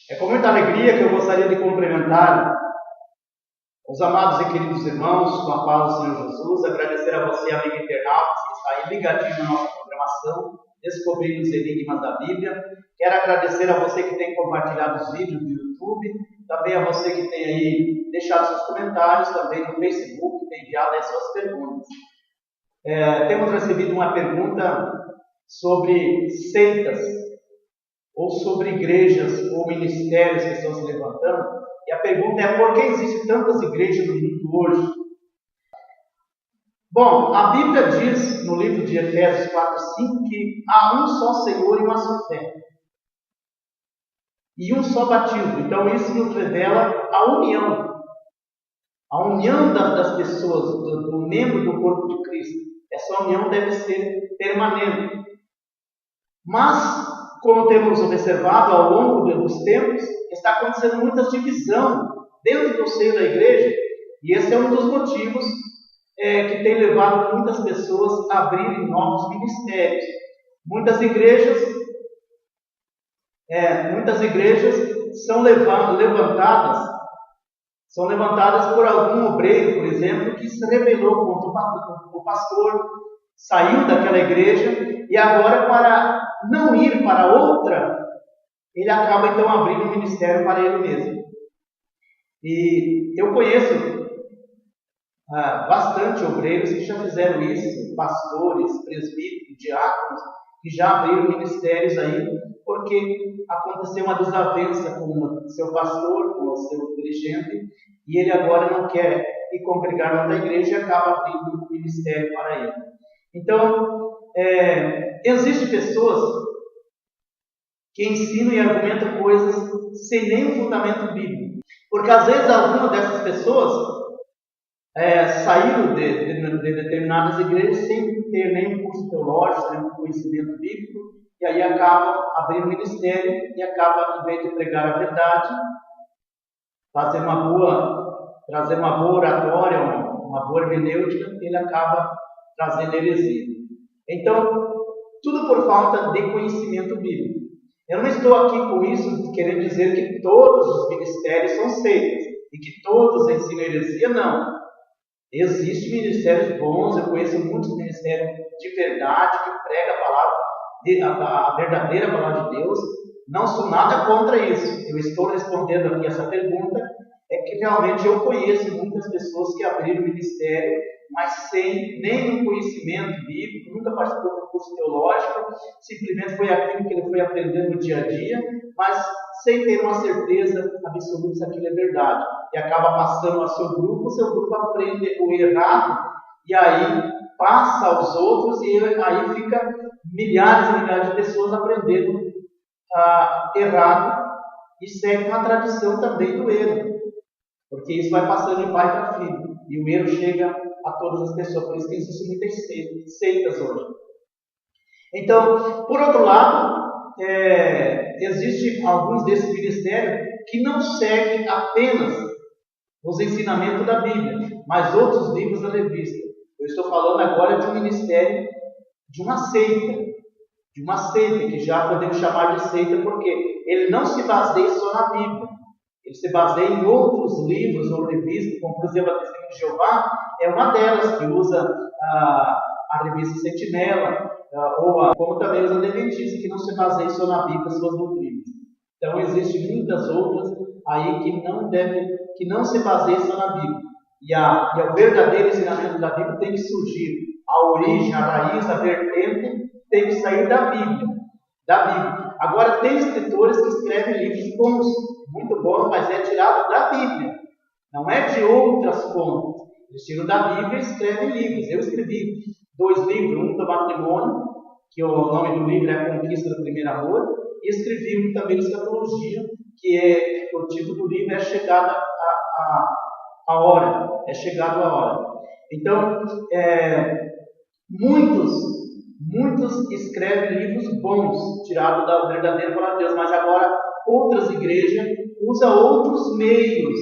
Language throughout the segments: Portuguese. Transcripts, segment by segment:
É com muita alegria que eu gostaria de cumprimentar os amados e queridos irmãos com a paz do Senhor Jesus, agradecer a você, amigo internauta, que está aí ligadinho na nossa programação, descobrindo os enigmas da Bíblia. Quero agradecer a você que tem compartilhado os vídeos do YouTube, também a você que tem aí deixado seus comentários, também no Facebook, tem enviado as suas perguntas. Temos recebido uma pergunta sobre seitas, ou sobre igrejas ou ministérios que estão se levantando. E a pergunta é: por que existem tantas igrejas no mundo hoje? Bom, a Bíblia diz no livro de Efésios 4:5 que há um só Senhor e uma só fé. E um só batismo. Então isso nos revela a união. A união das pessoas, do membro do corpo de Cristo. Essa união deve ser permanente. Mas, como temos observado ao longo dos tempos, está acontecendo muita divisão dentro do seio da igreja, e esse é um dos motivos que tem levado muitas pessoas a abrirem novos ministérios. Muitas igrejas são levantadas por algum obreiro, por exemplo, que se rebelou contra o pastor, saiu daquela igreja e agora, para não ir para outra, ele acaba então abrindo um ministério para ele mesmo. E eu conheço bastante obreiros que já fizeram isso, pastores, presbíteros, diáconos, que já abriram ministérios aí, porque aconteceu uma desavença com o seu pastor, com o seu dirigente, e ele agora não quer ir congregar na outra igreja e acaba abrindo um ministério para ele. Então, existem pessoas que ensinam e argumentam coisas sem nenhum fundamento bíblico. Porque às vezes algumas dessas pessoas saíram de determinadas igrejas sem ter nenhum curso teológico, nenhum conhecimento bíblico, e aí acabam abrindo ministério e acabam, em vez de pregar a verdade, trazer uma boa oratória, uma boa hermenêutica, ele acaba trazendo heresia. Então, tudo por falta de conhecimento bíblico. Eu não estou aqui com isso querendo dizer que todos os ministérios são seitas e que todos ensinam heresia, não. Existem ministérios bons, eu conheço muitos ministérios de verdade que pregam a verdadeira palavra de Deus. Não sou nada contra isso. Eu estou respondendo aqui essa pergunta, é que realmente eu conheço muitas pessoas que abriram ministério, mas sem nenhum conhecimento bíblico, nunca participou de um curso teológico, simplesmente foi aquilo que ele foi aprendendo no dia a dia, mas sem ter uma certeza absoluta se aquilo é verdade. E acaba passando ao seu grupo aprende o errado, e aí passa aos outros, e aí fica milhares e milhares de pessoas aprendendo errado, e segue uma tradição também do erro, porque isso vai passando de pai para filho, e o erro chega a todas as pessoas. Por isso que existem muitas seitas hoje. Então, por outro lado, existem alguns desses ministérios que não seguem apenas os ensinamentos da Bíblia, mas outros livros da revista. Eu estou falando agora de um ministério, de uma seita, que já podemos chamar de seita, porque ele não se baseia só na Bíblia. Ele se baseia em outros livros ou revistas, como por exemplo a Testemunha de Jeová, é uma delas, que usa a revista Sentinela, como também os adventistas, que não se baseiam só na Bíblia, suas doutrinas. Então existem muitas outras aí que não se baseiam só na Bíblia. E o verdadeiro ensinamento da Bíblia tem que surgir. A origem, a raiz, a vertente tem que sair da Bíblia. Agora, tem escritores que escrevem livros bons, muito bons, mas é tirado da Bíblia. Não é de outras fontes. Eles tiram da Bíblia e escrevem livros. Eu escrevi 2 livros, um do matrimônio, que o nome do livro é A Conquista do Primeiro Amor, e escrevi um também de escatologia, que o título do livro é Chegada a Hora. É Chegado a Hora. Então, muitos escrevem livros bons, tirados da verdadeira palavra de Deus, mas agora outras igrejas usam outros meios,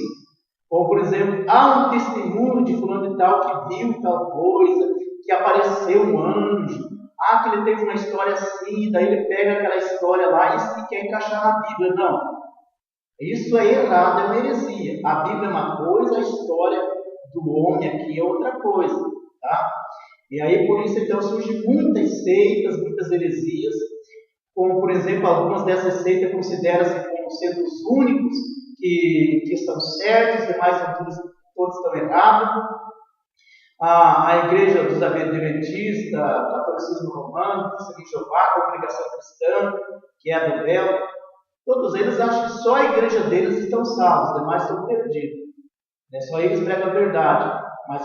como por exemplo, há um testemunho de fulano de tal que viu tal coisa, que apareceu um anjo, Ah, que ele teve uma história assim, daí ele pega aquela história lá e quer encaixar na Bíblia. Não. Isso é errado, é uma heresia. A Bíblia é uma coisa, a história do homem aqui é outra coisa. Tá? E aí, por isso, então, surgem muitas seitas, muitas heresias, como, por exemplo, algumas dessas seitas consideram-se como sendo os únicos que estão certos, os demais todos estão errados. A Igreja dos Adventistas, o Catolicismo Romano, o Testemunho de Jeová, a Congregação Cristã, que é a do véu, todos eles acham que só a igreja deles estão salvos, os demais estão perdidos. Só eles pregam a verdade. Mas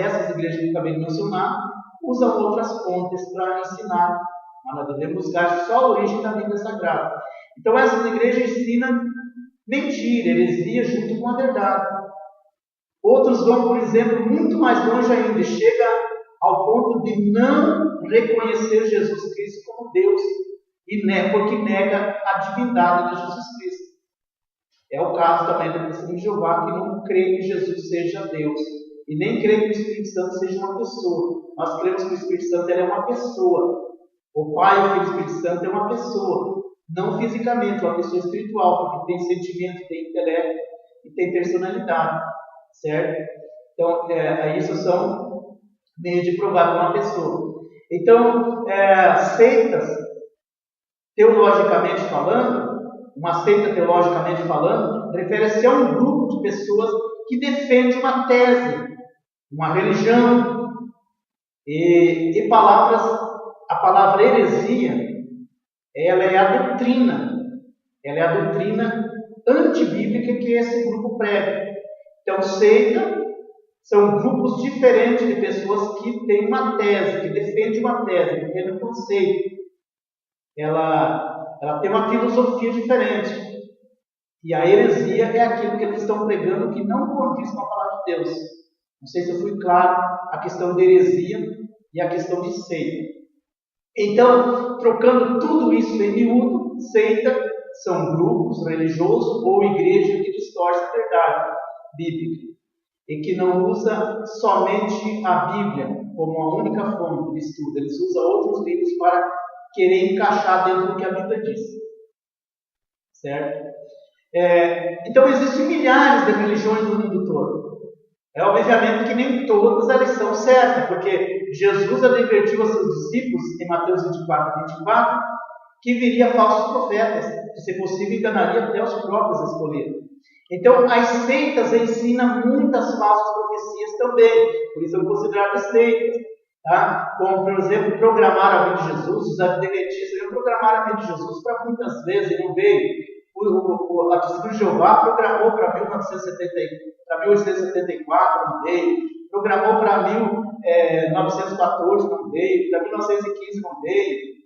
essas igrejas que eu acabei de mencionar usam outras fontes para ensinar. Mas nós devemos buscar só a origem da Bíblia Sagrada. Então essas igrejas ensinam mentira, heresia junto com a verdade. Outros vão, por exemplo, muito mais longe ainda, chega ao ponto de não reconhecer Jesus Cristo como Deus, porque nega a divindade de Jesus Cristo. É o caso também da Testemunha de Jeová, que não crê que Jesus seja Deus, e nem crê que o Espírito Santo seja uma pessoa. Nós cremos que o Espírito Santo é uma pessoa. O Pai, o Filho e o Espírito Santo é uma pessoa, não fisicamente, uma pessoa espiritual, porque tem sentimento, tem intelecto e tem personalidade. Certo? Então, isso são meios de provar que é uma pessoa. Então, seitas, teologicamente falando, uma seita teologicamente falando, refere-se a um grupo de pessoas que defende uma tese, uma religião, e a palavra heresia, ela é a doutrina antibíblica que esse grupo prega. Então, seita são grupos diferentes de pessoas que têm uma tese, que defendem uma tese, que defendem um conceito. Ela tem uma filosofia diferente. E a heresia é aquilo que eles estão pregando que não condiz com a palavra de Deus. Não sei se eu fui claro a questão de heresia e a questão de seita. Então, trocando tudo isso em miúdo, seita são grupos religiosos ou igrejas que distorcem a verdade bíblica e que não usa somente a Bíblia como a única fonte de estudo. Eles usam outros livros para querer encaixar dentro do que a Bíblia diz. Certo? Então existem milhares de religiões no mundo todo. Obviamente que nem todas elas estão certas, porque Jesus advertiu a seus discípulos em Mateus 24:24 que viria falsos profetas, que se possível enganaria até os próprios escolhidos. Então, as seitas ensinam muitas falsas profecias também, por isso são consideradas seitas. Tá? Como, por exemplo, programar a vida de Jesus. Os adventistas iam programar a vida de Jesus para muitas vezes e não veio. A Testemunha de Jeová programou para 1874, não veio. Programou para 1914, não veio. Para 1915, não veio.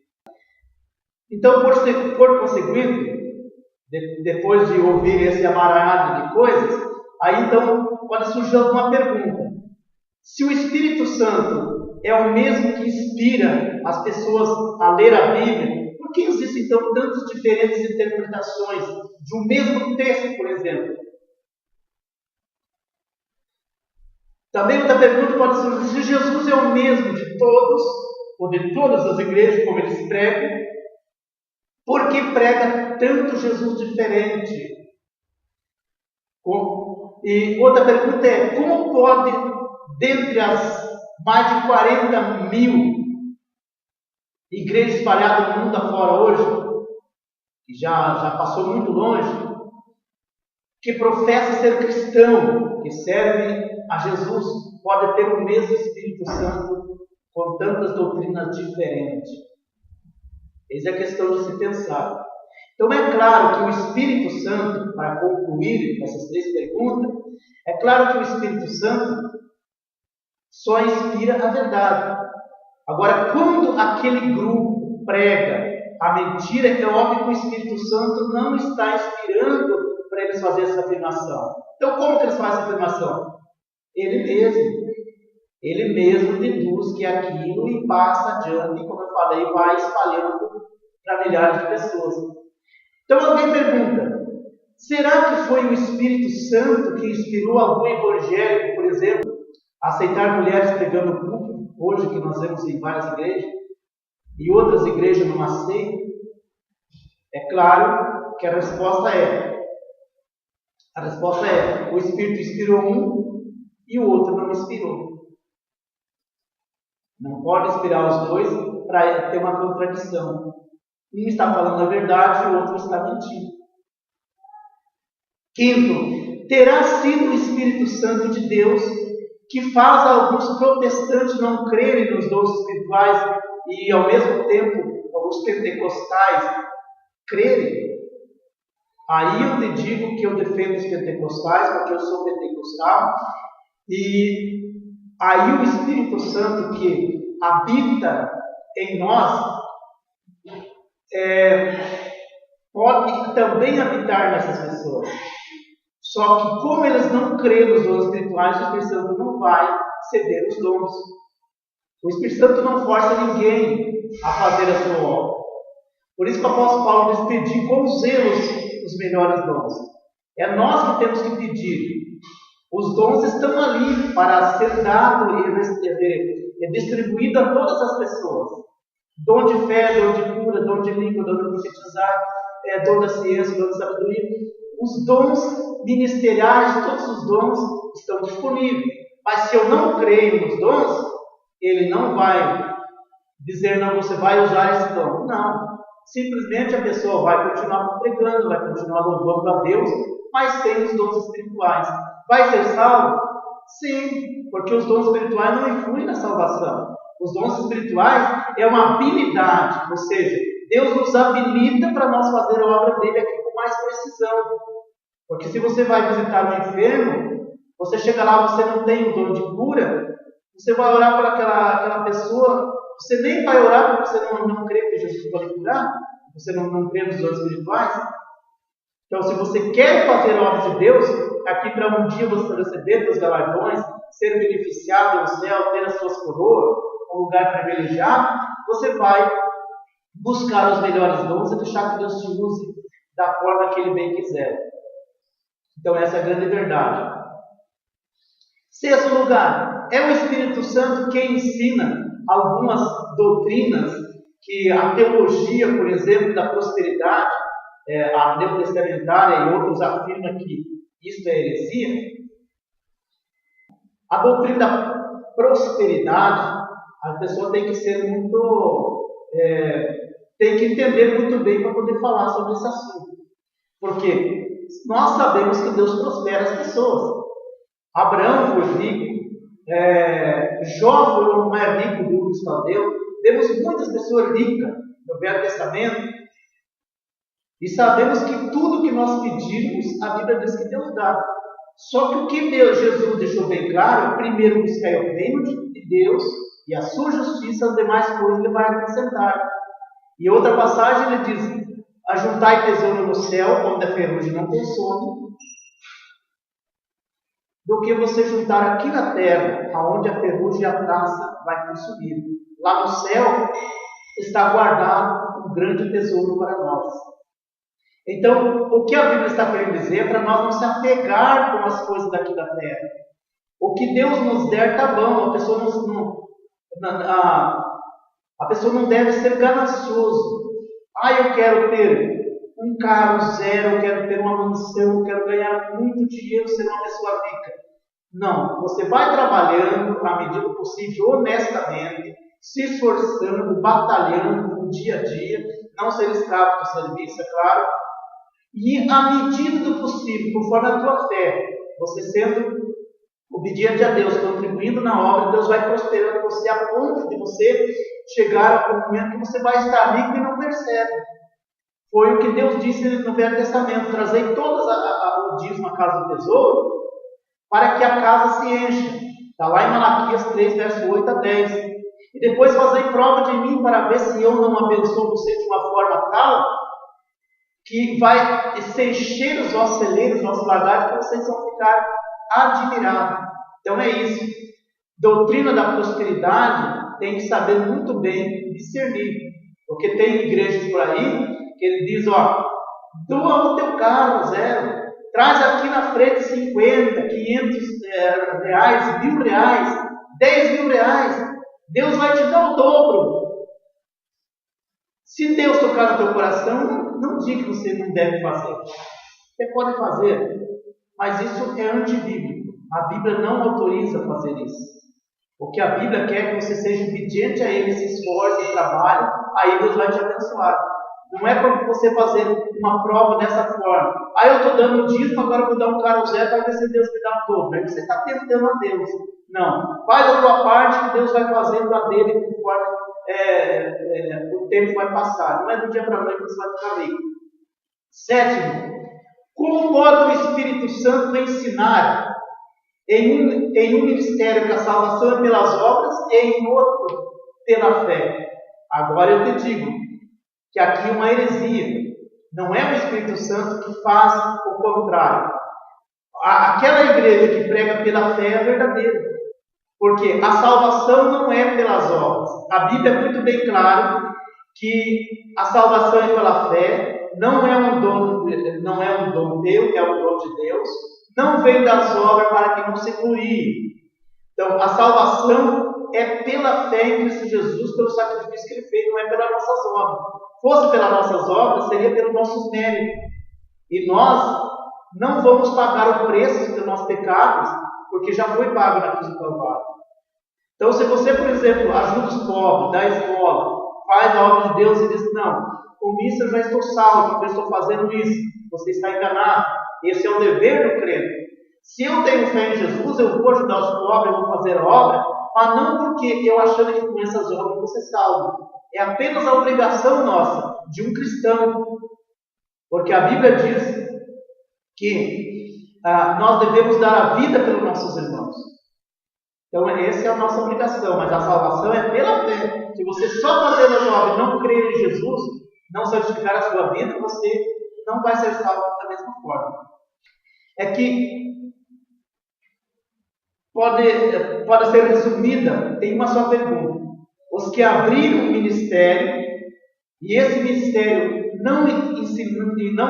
Então, por conseguinte, depois de ouvir esse amarrado de coisas, aí então pode surgir alguma pergunta. Se o Espírito Santo é o mesmo que inspira as pessoas a ler a Bíblia, por que existem então tantas diferentes interpretações de um mesmo texto, por exemplo? Também outra pergunta pode surgir: se Jesus é o mesmo de todos, ou de todas as igrejas, como eles pregam, por que prega tanto Jesus diferente? E outra pergunta é: como pode, dentre as mais de 40.000 igrejas espalhadas no mundo afora hoje, que já passou muito longe, que professa ser cristão, que serve a Jesus, pode ter o mesmo Espírito Santo com tantas doutrinas diferentes? Essa é a questão de se pensar. Então é claro que o Espírito Santo, para concluir essas três perguntas, é claro que o Espírito Santo só inspira a verdade. Agora, quando aquele grupo prega a mentira, é óbvio que o Espírito Santo não está inspirando para eles fazerem essa afirmação. Então, como que eles fazem essa afirmação? Ele mesmo deduz que é aquilo e passa adiante, como eu falei, vai espalhando para milhares de pessoas. Então alguém pergunta: será que foi o Espírito Santo que inspirou algum evangélico, por exemplo, a aceitar mulheres pregando púlpito, hoje que nós vemos em várias igrejas? e outras igrejas não aceitam, é claro que a resposta é: o Espírito inspirou um e o outro não inspirou. Não pode inspirar os dois para ter uma contradição. Um está falando a verdade e o outro está mentindo. Quinto, terá sido o Espírito Santo de Deus que faz alguns protestantes não crerem nos dons espirituais e, ao mesmo tempo, os pentecostais crerem. Aí eu te digo que eu defendo os pentecostais, porque eu sou pentecostal, e aí o Espírito Santo que habita em nós pode também habitar nessas pessoas. Só que como eles não creem nos dons espirituais, o Espírito Santo não vai ceder os dons. O Espírito Santo não força ninguém a fazer a sua obra. Por isso que o apóstolo Paulo diz: pedir com zelo os melhores dons. É nós que temos que pedir. Os dons estão ali para ser dado e distribuído a todas as pessoas. Dom de fé, dom de cura, dom de língua, dom de profetizar, dom da ciência, dom de sabedoria. Os dons ministeriais, todos os dons estão disponíveis. Mas se eu não creio nos dons, ele não vai dizer: não, você vai usar esse dom. Não. Simplesmente a pessoa vai continuar pregando, vai continuar louvando a Deus, mas sem os dons espirituais. Vai ser salvo? Sim, porque os dons espirituais não influem na salvação. Os dons espirituais é uma habilidade, ou seja, Deus nos habilita para nós fazer a obra dele aqui com mais precisão. Porque se você vai visitar um enfermo, você chega lá, você não tem o dom de cura, você vai orar por aquela pessoa, você nem vai orar porque você não crê que Jesus pode curar, você não crê nos dons espirituais. Então, se você quer fazer a obra de Deus, aqui para um dia você receber os galardões, ser beneficiado no céu, ter as suas coroas, um lugar privilegiado, você vai buscar os melhores dons e deixar que Deus te use da forma que Ele bem quiser. Então, essa é a grande verdade. Sexto lugar, é o Espírito Santo quem ensina algumas doutrinas que a teologia, por exemplo, da prosperidade, a neotestamentária e outros afirmam que isso é heresia. A doutrina da prosperidade, a pessoa tem que ser tem que entender muito bem para poder falar sobre esse assunto. Porque nós sabemos que Deus prospera as pessoas. Abraão foi rico, Jó foi o mais rico do Israel. Temos muitas pessoas ricas no Velho Testamento. E sabemos que tudo que nós pedirmos, a Bíblia diz que Deus dá. Só que o que Jesus deixou bem claro: primeiro buscar o reino de Deus e a sua justiça, as demais coisas Ele vai acrescentar. E outra passagem ele diz: ajuntai tesouro no céu, onde a ferrugem não consome, do que você juntar aqui na terra, aonde a ferrugem e a traça vai consumir. Lá no céu está guardado um grande tesouro para nós. Então, o que a Bíblia está querendo dizer é para nós não se apegar com as coisas daqui da terra. O que Deus nos der está bom. A pessoa não deve ser ganancioso. Eu quero ter um carro zero, eu quero ter uma mansão, eu quero ganhar muito dinheiro, ser uma pessoa rica. Não, você vai trabalhando à medida do possível, honestamente, se esforçando, batalhando no dia a dia, não ser escravo do serviço, é claro. E à medida do possível, conforme a tua fé, você sendo obediente a Deus, contribuindo na obra, Deus vai prosperando você a ponto de você chegar ao momento que você vai estar rico e não percebe. Foi o que Deus disse no Velho Testamento: trazei todas o dízimo à casa do tesouro, para que a casa se encha. Está lá em Malaquias 3, verso 8 a 10. E depois fazei prova de mim para ver se eu não abençoo você de uma forma tal que vai se encher os vossos celeiros, os vossos lagares, que vocês vão ficar admirados. Então é isso. Doutrina da prosperidade tem que saber muito bem discernir. Porque tem igrejas por aí que ele diz: doa o teu carro zero, traz aqui na frente 50, 500 reais, 1.000 reais, 10 mil reais. Deus vai te dar o dobro. Se Deus tocar no teu coração, não diga que você não deve fazer. Você pode fazer, mas isso é antibíblico. A Bíblia não autoriza fazer isso. O que a Bíblia quer é que você seja obediente a Ele, se esforce, trabalhe, aí Deus vai te abençoar. Não é para você fazer uma prova dessa forma. Aí eu estou dando dízimo, agora eu vou dar um caro zero para ver se Deus me dá um dobro. Aí você está tentando a Deus. Não. Faz a tua parte que Deus vai fazendo a dele conforme o tempo vai passar. Não é do dia para a noite que você vai ficar rico. Sétimo, como pode o Espírito Santo ensinar em um ministério que a salvação é pelas obras e em outro pela fé? Agora eu te digo que aqui é uma heresia. Não é o Espírito Santo que faz o contrário. Aquela igreja que prega pela fé é verdadeira. Porque a salvação não é pelas obras. A Bíblia é muito bem clara que a salvação é pela fé, não é um dom teu, é um dom de Deus. Não vem das obras para que não se glorie. Então, a salvação é pela fé em Cristo Jesus, pelo sacrifício que Ele fez, não é pelas nossas obras. Fosse pelas nossas obras, seria pelos nossos méritos. E nós não vamos pagar o preço dos nossos pecados, porque já foi pago na cruz do Calvário. Então, se você, por exemplo, ajuda os pobres, dá esmola, faz a obra de Deus e diz, não, com isso eu já estou salvo, porque eu estou fazendo isso, você está enganado. Esse é o dever do crente. Se eu tenho fé em Jesus, eu vou ajudar os pobres, eu vou fazer a obra, mas não porque eu achando que com essas obras eu vou ser salvo. É apenas a obrigação nossa, de um cristão. Porque a Bíblia diz que nós devemos dar a vida pelos nossos irmãos. Então, essa é a nossa obrigação, mas a salvação é pela fé. Se você só fazer as obras e não crer em Jesus, não santificar a sua vida, você não vai ser salvo da mesma forma. É que pode ser resumida em uma só pergunta. Os que abriram o ministério, e esse ministério não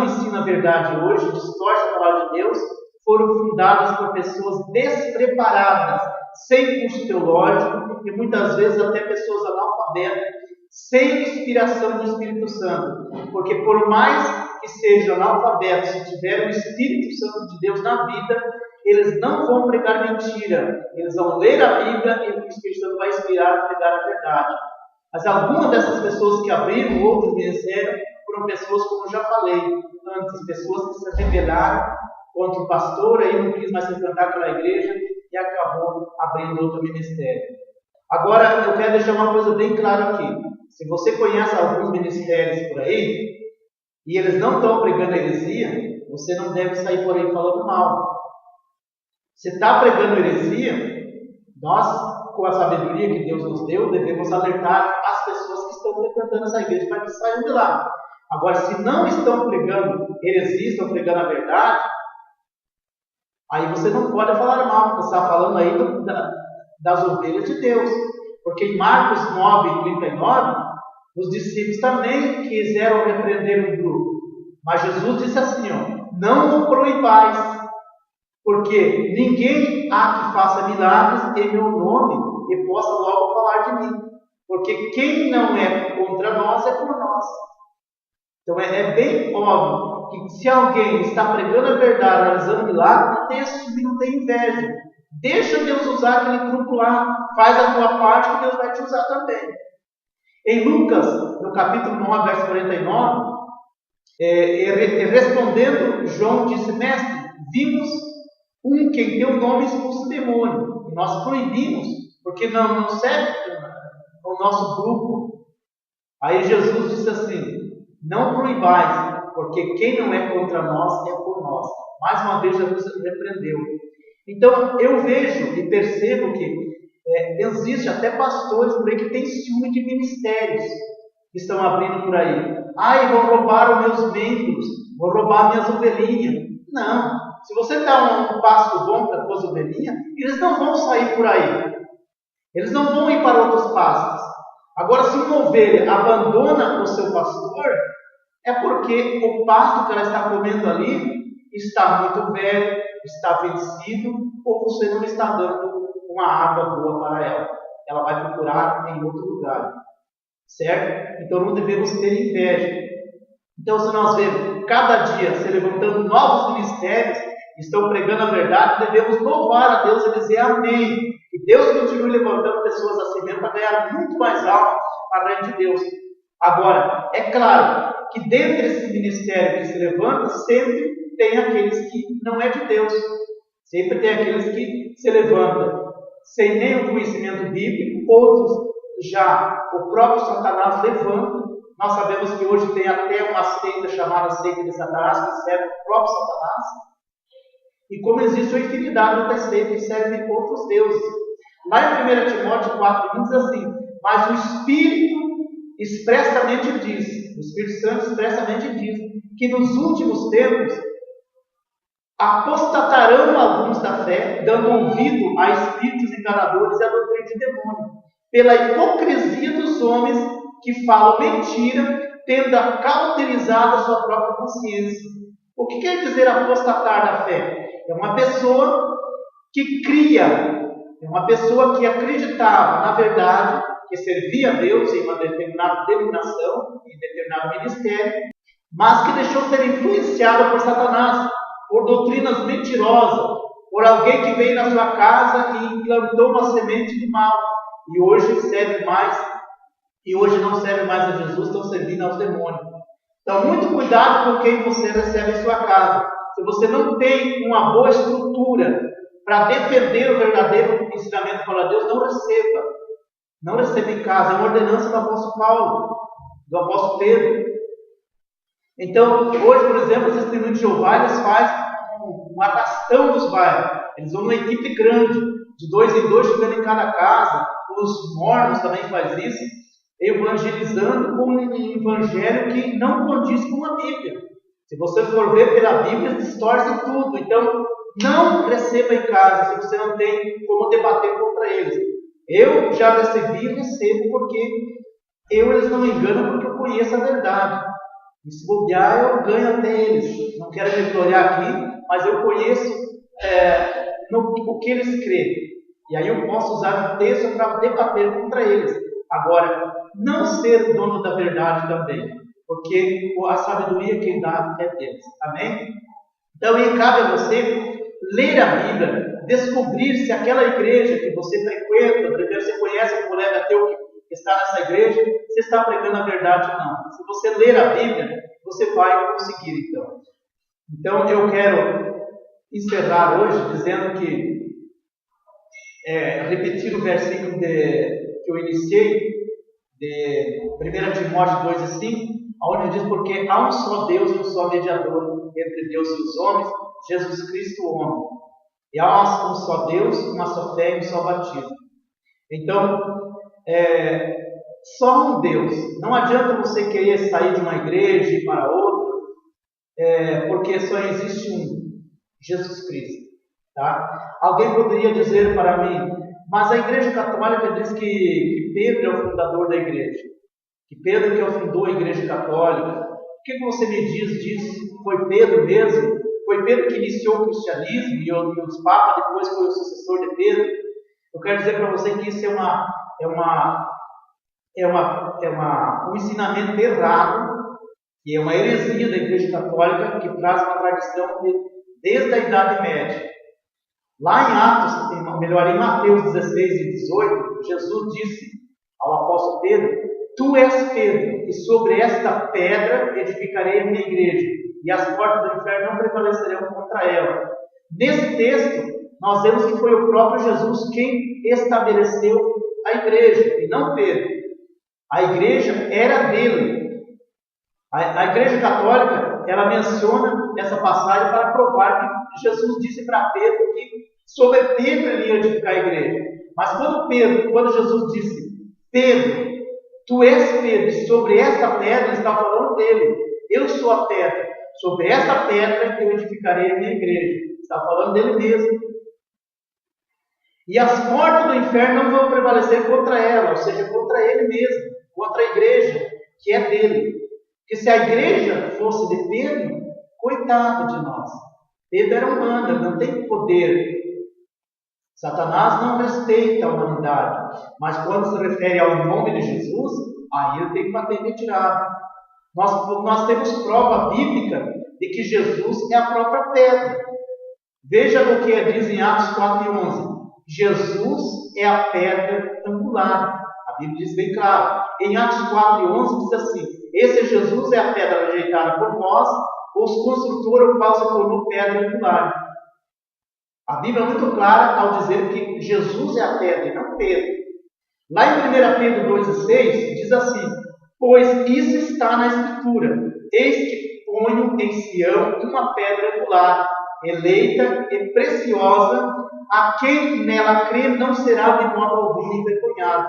ensina a verdade hoje, distorce a palavra de Deus, foram fundados por pessoas despreparadas, sem curso teológico, e muitas vezes até pessoas analfabetas, sem inspiração do Espírito Santo. Porque por mais que sejam analfabetos, se tiver o Espírito Santo de Deus na vida, eles não vão pregar mentira. Eles vão ler a Bíblia e o Espírito Santo vai inspirar a pregar a verdade. Mas algumas dessas pessoas que abriram outros ministérios foram pessoas, como eu já falei antes, pessoas que se rebelaram contra o pastor, aí não quis mais frequentar aquela igreja e acabou abrindo outro ministério. Agora, eu quero deixar uma coisa bem clara aqui. Se você conhece alguns ministérios por aí, e eles não estão pregando heresia, você não deve sair por aí falando mal. Se está pregando heresia, nós, com a sabedoria que Deus nos deu, devemos alertar as pessoas que estão frequentando essa igreja para que saiam de lá. Agora, se não estão pregando heresia, estão pregando a verdade, aí você não pode falar mal, porque você está falando aí das ovelhas de Deus. Porque em Marcos 9:39, os discípulos também quiseram repreender o grupo. Mas Jesus disse assim, não o proibais, porque ninguém há que faça milagres em meu nome e possa logo falar de mim. Porque quem não é contra nós é por nós. Então é bem óbvio que se alguém está pregando a verdade, realizando milagres, não tenha ciúme, não tenha inveja. Deixa Deus usar aquele grupo lá. Faz a tua parte que Deus vai te usar também. Em Lucas, no capítulo 9, verso 49, respondendo, João disse, mestre, vimos quem deu o nome expulso demônio. E nós proibimos, porque não serve o nosso grupo. Aí Jesus disse assim, não proibais, porque quem não é contra nós é por nós. Mais uma vez Jesus repreendeu. Então eu vejo e percebo que existe até pastores por aí que têm ciúme de ministérios que estão abrindo por aí. Vão roubar os meus membros, vão roubar minhas ovelhinhas. Não. Se você dá um pasto bom para as suas ovelhinhas, eles não vão sair por aí. Eles não vão ir para outros pastos. Agora, se uma ovelha abandona o seu pastor, é porque o pasto que ela está comendo ali está muito velho, está vencido, ou você não está dando uma água boa para ela. Ela vai procurar em outro lugar. certo? Então não devemos ter inveja. Então, se nós vemos cada dia se levantando novos ministérios, estão pregando a verdade, devemos louvar a Deus e dizer amém. E Deus continue levantando pessoas assim mesmo para ganhar muito mais alto para o reino de Deus. Agora, é claro que dentro desse ministério que se levanta, sempre tem aqueles que não é de Deus. Sempre tem aqueles que se levantam sem nenhum conhecimento bíblico, outros já o próprio Satanás levanta. Nós sabemos que hoje tem até uma seita chamada seita de Satanás, que serve o próprio Satanás. E como existe uma infinidade de outras seitas que servem outros deuses. Lá em 1 Timóteo 4, diz assim: mas o Espírito expressamente diz, o Espírito Santo expressamente diz, que nos últimos tempos apostatarão alguns da fé, dando ouvido a espíritos enganadores e a doutrina de demônio, pela hipocrisia dos homens que falam mentira, tendo cauterizado a sua própria consciência. O que quer dizer apostatar da fé? É uma pessoa que cria, é uma pessoa que acreditava na verdade, que servia a Deus em uma determinada denominação, em determinado ministério, mas que deixou ser influenciada por Satanás, por doutrinas mentirosas, por alguém que veio na sua casa e implantou uma semente do mal, e hoje serve mais, e hoje não serve mais a Jesus, estão servindo aos demônios. Então, muito cuidado com quem você recebe em sua casa. Se você não tem uma boa estrutura para defender o verdadeiro ensinamento para Deus, não receba. Não receba em casa. É uma ordenança do apóstolo Paulo, do apóstolo Pedro. Então, hoje, por exemplo, os testemunhos de Jeová, eles fazem um arrastão dos bairros. Eles vão numa equipe grande, de 2 em 2, chegando em cada casa. Os mormons também fazem isso, evangelizando com um evangelho que não condiz com a Bíblia. Se você for ver pela Bíblia, distorce tudo. Então, não receba em casa se você não tem como debater contra eles. Eu já recebi e recebo porque eles não me enganam, porque eu conheço a verdade. E se bobear, eu ganho até eles. Não quero me gloriar aqui, mas eu conheço o que eles creem. E aí eu posso usar o texto para debater contra eles. Agora, não ser dono da verdade também, porque a sabedoria que dá é deles. Amém? Então, aí cabe a você ler a Bíblia, descobrir se aquela igreja que você frequenta, primeiro você conhece um colega teu que está nessa igreja, se está pregando a verdade ou não. Se você ler a Bíblia, você vai conseguir, então. Então, eu quero encerrar hoje dizendo que, repetir o versículo que eu iniciei, de 1 Timóteo 2 e 5, onde diz: porque há um só Deus e um só mediador entre Deus e os homens, Jesus Cristo o homem. E há um só Deus, uma só fé e um só batismo. Então, só um Deus. Não adianta você querer sair de uma igreja e ir para outra, porque só existe um, Jesus Cristo. Tá? Alguém poderia dizer para mim: mas a Igreja Católica diz que Pedro é o fundador da igreja, que Pedro que fundou a Igreja Católica. O que você me diz disso? Foi Pedro mesmo? Foi Pedro que iniciou o cristianismo e os papas depois foi o sucessor de Pedro? Eu quero dizer para você que isso um ensinamento errado, que é uma heresia da Igreja Católica, que traz uma tradição desde a Idade Média. Lá em Atos, em Mateus 16 e 18, Jesus disse ao apóstolo Pedro: tu és Pedro, e sobre esta pedra edificarei a minha igreja, e as portas do inferno não prevalecerão contra ela. Nesse texto, nós vemos que foi o próprio Jesus quem estabeleceu a igreja, e não Pedro. A igreja era dele. A Igreja Católica, ela menciona essa passagem para provar que Jesus disse para Pedro que sobre Pedro ele ia edificar a igreja. Mas quando Jesus disse: Pedro, tu és Pedro, e sobre esta pedra, ele está falando dele. Eu sou a pedra. Sobre esta pedra eu edificarei a minha igreja. Está falando dele mesmo. E as portas do inferno não vão prevalecer contra ela, ou seja, contra ele mesmo, contra a igreja, que é dele. Porque se a igreja fosse de Pedro, coitado de nós. Pedro era humano, ele não tem poder. Satanás não respeita a humanidade, mas quando se refere ao nome de Jesus, aí ele tem que bater em retirada. Nós temos prova bíblica de que Jesus é a própria pedra. Veja o que diz em Atos 4:11. Jesus é a pedra angular. A Bíblia diz bem claro. Em Atos 4:11 diz assim: esse Jesus é a pedra rejeitada por vós, os construtores, o qual se tornou pedra angular. A Bíblia é muito clara ao dizer que Jesus é a pedra e não Pedro. Lá em 1 Pedro 2:6 diz assim: pois isso está na Escritura: eis que ponho em Sião uma pedra angular, eleita e preciosa, a quem nela crê não será de modo algum envergonhado.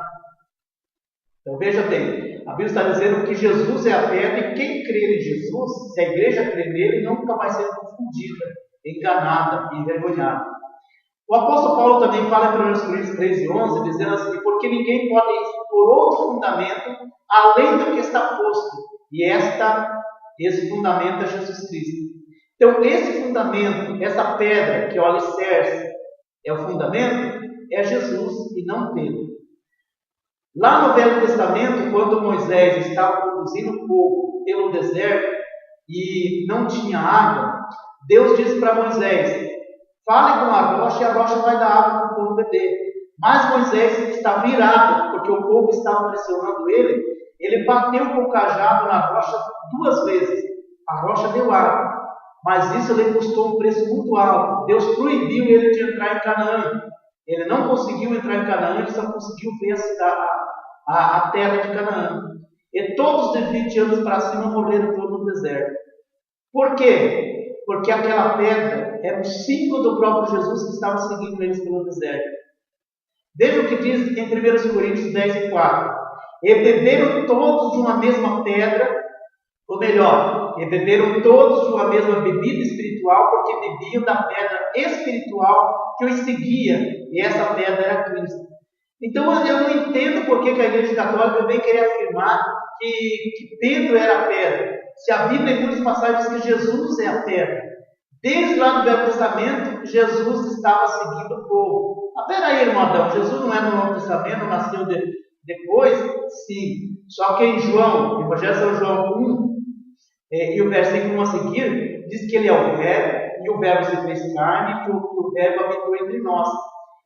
Então veja bem, a Bíblia está dizendo que Jesus é a pedra e quem crer em Jesus, se a igreja crer nele, nunca vai ser confundida, enganada e envergonhada. O apóstolo Paulo também fala em 1 Coríntios 13:11, dizendo assim: porque ninguém pode pôr outro fundamento além do que está posto, e esse fundamento é Jesus Cristo. Então esse fundamento, essa pedra que é o alicerce, é o fundamento, é Jesus e não Pedro. Lá no Velho Testamento, quando Moisés estava conduzindo o povo pelo deserto e não tinha água, Deus disse para Moisés: fale com a rocha e a rocha vai dar água para o povo beber. Mas Moisés estava irado, porque o povo estava pressionando ele. Ele bateu com o cajado na rocha 2 vezes. A rocha deu água, mas isso lhe custou um preço muito alto. Deus proibiu ele de entrar em Canaã. Ele não conseguiu entrar em Canaã, ele só conseguiu ver a terra de Canaã. E todos de 20 anos para cima morreram todos no deserto. Por quê? Porque aquela pedra era o símbolo do próprio Jesus que estava seguindo eles pelo deserto. Veja o que diz em 1 Coríntios 10:4. E beberam todos de uma mesma pedra, ou melhor, e beberam todos de uma mesma bebida espiritual, porque bebiam da pedra espiritual que os seguia, e essa pedra era Cristo. Então eu não entendo por que a Igreja Católica vem querer afirmar que Pedro era a pedra, se a Bíblia em muitas passagens diz que Jesus é a pedra. Desde lá no Velho Testamento, Jesus estava seguindo o povo. Ah, peraí, irmão Adão, Jesus não é no Novo Testamento, nasceu depois? Sim. Só que em João, Evangelho de São João 1, e o versículo 1 a seguir, diz que ele é o Verbo, e o Verbo se fez carne, e o Verbo habitou entre nós.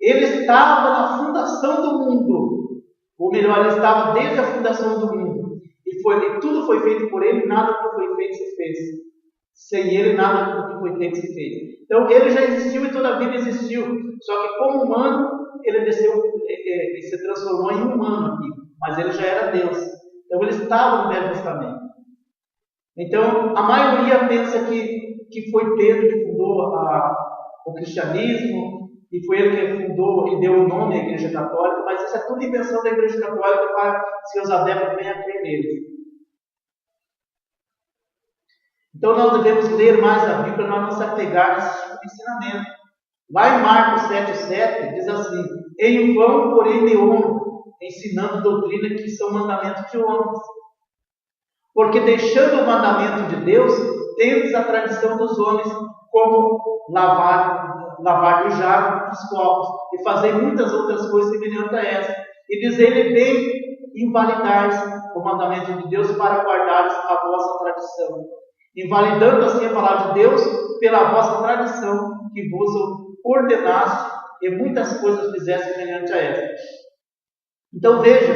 Ele estava na fundação do mundo. Ou melhor, ele estava desde a fundação do mundo. E tudo foi feito por ele, nada do que foi feito se fez. Sem ele, nada do que foi feito se fez. Então, ele já existiu e toda a vida existiu. Só que, como humano, ele desceu, ele se transformou em humano aqui. Mas ele já era Deus. Então, ele estava no Velho Testamento. Então, a maioria pensa que foi Pedro que fundou o cristianismo, e foi ele que fundou e deu o nome à Igreja Católica, mas isso é tudo invenção da Igreja Católica para que seus adeptos venham a crer neles. Então nós devemos ler mais a Bíblia para nós não se apegar a esse tipo de ensinamento. Lá em Marcos 7:7 diz assim: em vão, porém, me honram, ensinando doutrina que são mandamentos de homens. Porque deixando o mandamento de Deus, tendes a tradição dos homens, como lavar o jarro dos copos, e fazer muitas outras coisas semelhantes a essa. E dizer-lhe bem, invalidais o mandamento de Deus para guardares a vossa tradição. Invalidando assim a palavra de Deus pela vossa tradição, que vos ordenaste, e muitas coisas fizeste semelhante a essa. Então veja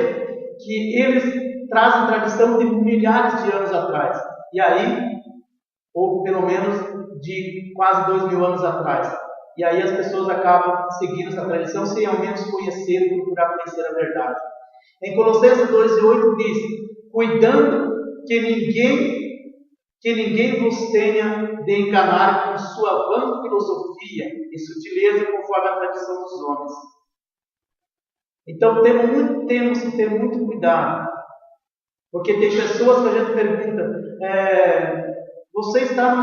que eles trazem tradição de milhares de anos atrás. E aí, ou pelo menos de quase 2000 anos atrás. E aí as pessoas acabam seguindo essa tradição sem ao menos conhecer e procurar conhecer a verdade. Em Colossenses 2:8 diz: cuidando que ninguém vos tenha de enganar com sua vã filosofia e sutileza conforme a tradição dos homens. Então temos que ter muito cuidado. Porque tem pessoas que a gente pergunta: você está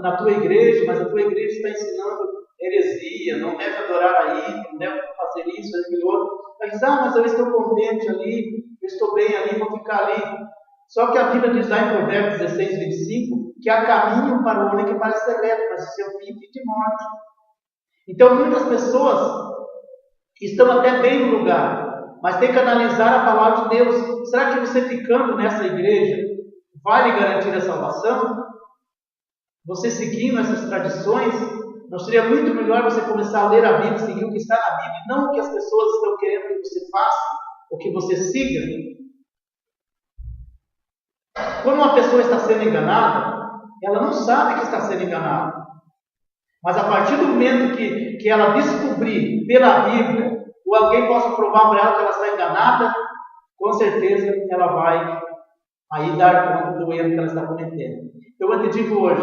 na tua igreja, mas a tua igreja está ensinando heresia, não deve adorar aí, não deve fazer isso, aquilo outro. Ela diz: mas eu estou contente ali, eu estou bem ali, vou ficar ali. Só que a Bíblia diz lá em Provérbios 16:25 que há caminho para o homem que parece ser reto, mas o seu fim é de morte. Então muitas pessoas estão até bem no lugar, mas tem que analisar a palavra de Deus. Será que você ficando nessa igreja vai lhe garantir a salvação? Você seguindo essas tradições? Não seria muito melhor você começar a ler a Bíblia, seguir o que está na Bíblia, não o que as pessoas estão querendo que você faça, ou que você siga? Quando uma pessoa está sendo enganada, ela não sabe que está sendo enganada. Mas a partir do momento que ela descobrir pela Bíblia, ou alguém possa provar para ela que ela está enganada, com certeza ela vai aí dar conta do erro que ela está cometendo. Então eu te digo hoje,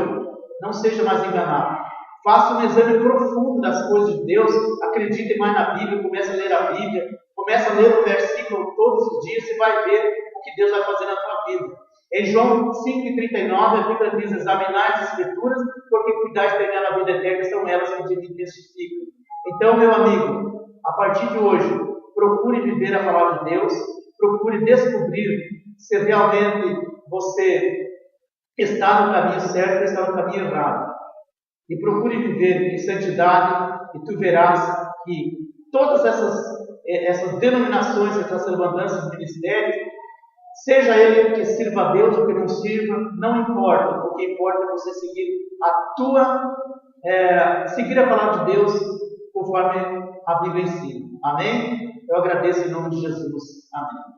não seja mais enganado. Faça um exame profundo das coisas de Deus, acredite mais na Bíblia, comece a ler a Bíblia, comece a ler o versículo todos os dias e vai ver o que Deus vai fazer na tua vida. Em João 5,39, a Bíblia diz: examinai as Escrituras, porque cuidais de ganhar a vida eterna, são elas que te testificam. Então, meu amigo, a partir de hoje, procure viver a palavra de Deus, procure descobrir se realmente você está no caminho certo ou está no caminho errado. E procure viver em santidade, e tu verás que todas essas denominações, essas levantanças de ministérios, seja ele que sirva a Deus ou que não sirva, não importa. O que importa é você seguir seguir a palavra de Deus conforme a Bíblia ensina. Amém? Eu agradeço em nome de Jesus. Amém.